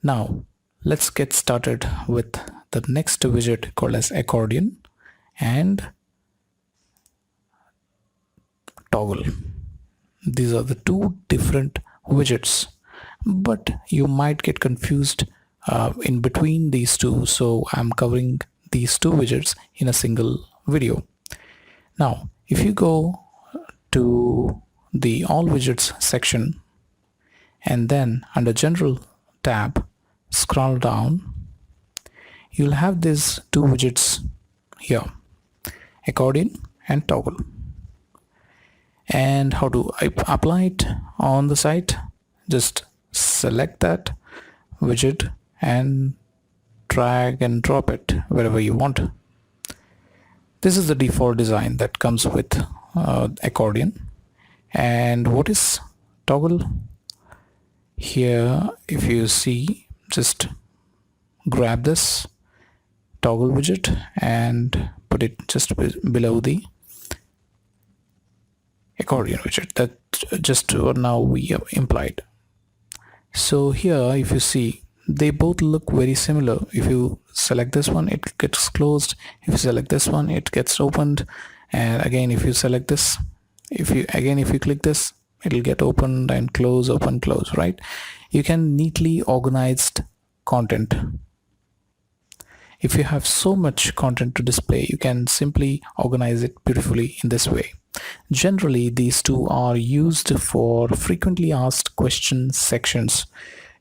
Now let's get started with the next widget called as Accordion and Toggle. These are the two different widgets, but you might get confused in between these two, so I'm covering these two widgets in a single video. Now if you go to the all widgets section and then under general tab scroll down, you'll have these two widgets here, Accordion and Toggle. And how to apply it on the site? Just select that widget and drag and drop it wherever you want. This is the default design that comes with Accordion. And what is Toggle? Here, if you see, just grab this Toggle widget and put it just below the Accordion widget that just now we have implied. So here, if you see, they both look very similar. If you select this one, it gets closed. If you select this one, it gets opened. And again, if you select this, if you click this, it'll get opened and close, open, close, right? You can neatly organized content. If you have so much content to display, you can simply organize it beautifully in this way. Generally, these two are used for frequently asked questions sections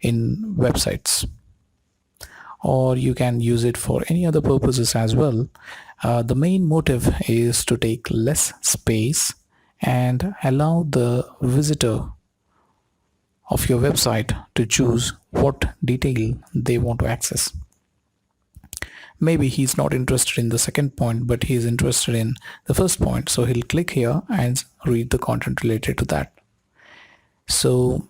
in websites, or you can use it for any other purposes as well. The main motive is to take less space and allow the visitor of your website to choose what detail they want to access. Maybe he's not interested in the second point, but he's interested in the first point, so he'll click here and read the content related to that. So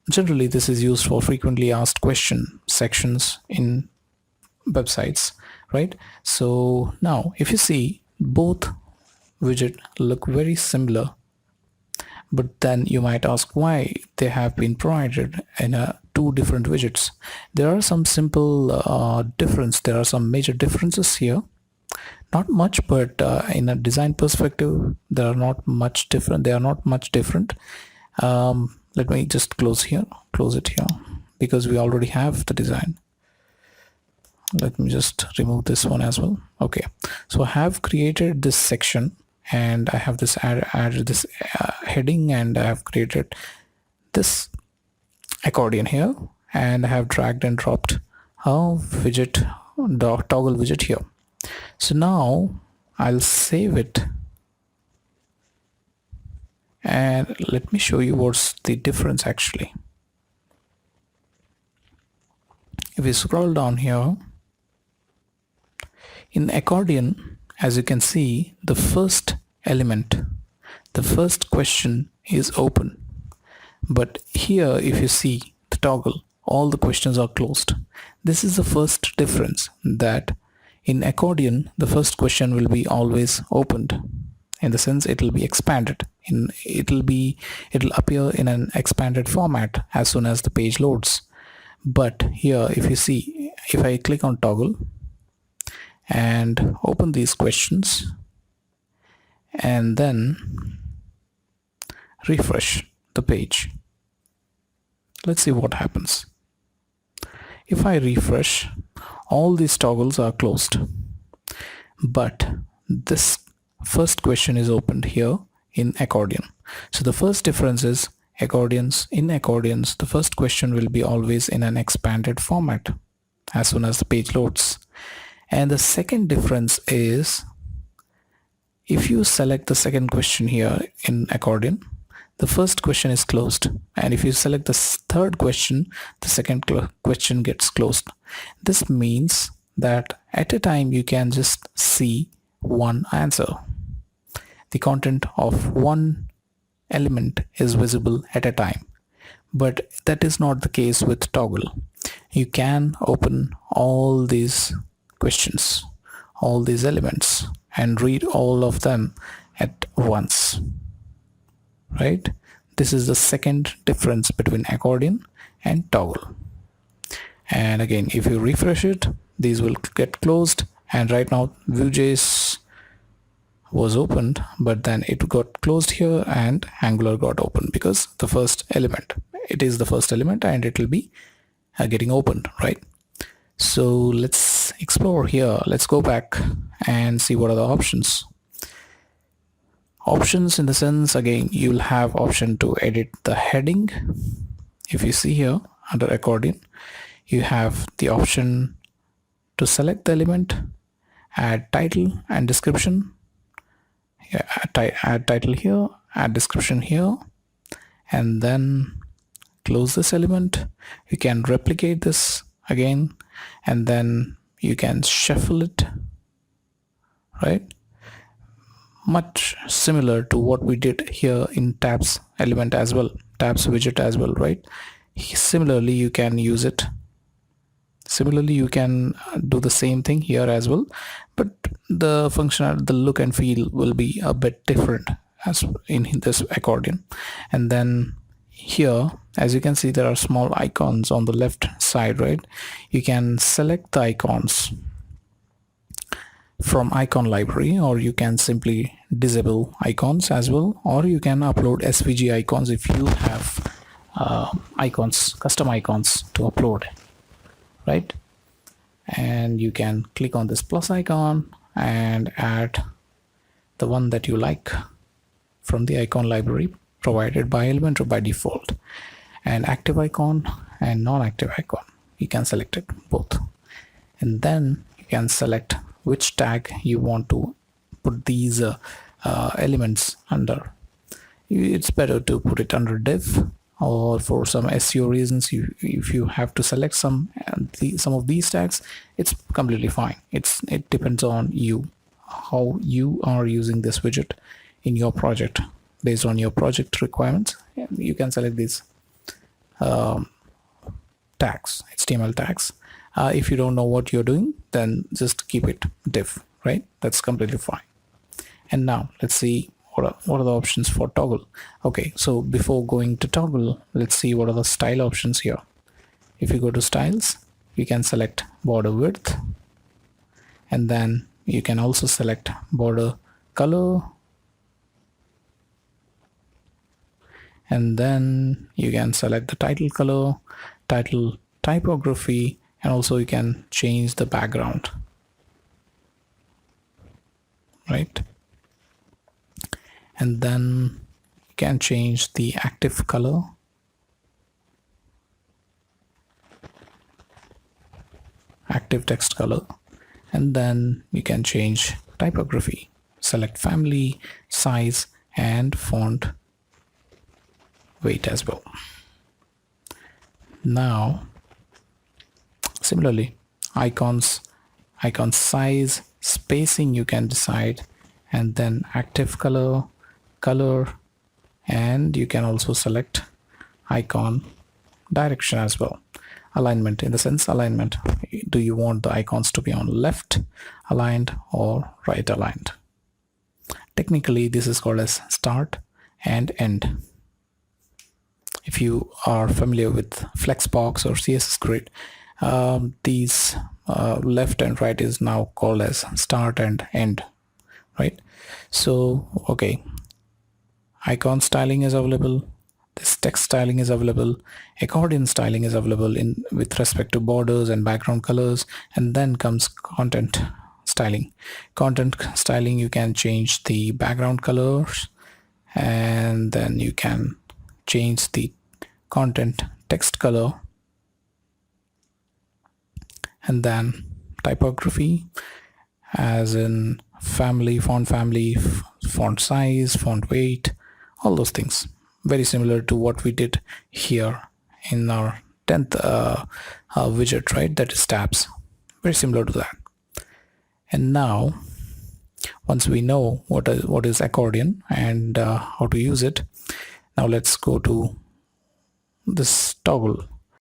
generally this is used for frequently asked question sections in websites, right? So now if you see, both widgets look very similar, but then you might ask why they have been provided in two different widgets. There are some simple difference. There are some major differences here. Not much, but in a design perspective, they are not much different. Let me just close it here, because we already have the design. Let me just remove this one as well. Okay, so I have created this section and I have this added this heading, and I have created this accordion here, and I have dragged and dropped a widget, toggle widget here. So now I'll save it, and let me show you what's the difference actually. If we scroll down here in accordion, as you can see, the first element, the first question is open, but here if you see the toggle, all the questions are closed. This is the first difference, that in accordion the first question will be always opened, in the sense it will be expanded, it'll appear in an expanded format as soon as the page loads. But here if you see, if I click on toggle and open these questions and then refresh the page, let's see what happens. If I refresh, all these toggles are closed, but this first question is opened here in accordion. So the first difference is in accordions the first question will be always in an expanded format as soon as the page loads. And the second difference is, if you select the second question here in accordion, the first question is closed, and if you select the third question, the second question gets closed. This means that at a time you can just see one answer. The content of one element is visible at a time, but that is not the case with toggle. You can open all these questions, all these elements, and read all of them at once, right? This is the second difference between accordion and toggle. and again if you refresh it, these will get closed. And right now Vue.js was opened, but then it got closed here and Angular got opened because the first element, it is the first element and it will be getting opened, right? So let's explore here. Let's go back and see what are the options. Options in the sense, again, you'll have option to edit the heading. If you see here under accordion, you have the option to select the element, add title and description. Add title here, add description here, and then close this element. You can replicate this again, and then you can shuffle it, right? Much similar to what we did here in tabs element as well, tabs widget as well, right? Similarly, you can use it. Similarly, you can do the same thing here as well, but the functional, the look and feel will be a bit different as in this accordion. And then here, as you can see, there are small icons on the left side, right? You can select the icons from icon library, or you can simply disable icons as well, or you can upload SVG icons if you have icons, custom icons to upload, right? And you can click on this plus icon and add the one that you like from the icon library provided by Elementor by default. And active icon and non-active icon, you can select it both, and then you can select which tag you want to put these elements under. It's better to put it under div, or for some SEO reasons, if you have to select some of these tags, it's completely fine. It depends on you, how you are using this widget in your project. Based on your project requirements, you can select these tags, HTML tags. If you don't know what you're doing, then just keep it div, right? That's completely fine. And now let's see what are the options for toggle. Okay, so before going to toggle, let's see what are the style options here. If you go to styles, you can select border width, and then you can also select border color, and then you can select the title color, title typography, and also you can change the background, right? And then you can change the active color, active text color, and then you can change typography, select family, size, and font weight as well. Now similarly, icon size, spacing you can decide, and then active color, and you can also select icon direction as well. Alignment, in the sense alignment, do you want the icons to be on left aligned or right aligned? Technically this is called as start and end. If you are familiar with Flexbox or CSS Grid, these left and right is now called as start and end, right? So okay, icon styling is available, this text styling is available, accordion styling is available in with respect to borders and background colors, and then comes content styling. Content styling, you can change the background colors, and then you can change the content text color, and then typography, as in family, font size, font weight, all those things. Very similar to what we did here in our 10th widget, right? That is tabs. Very similar to that. And now, once we know what is accordion and how to use it, now let's go to this toggle.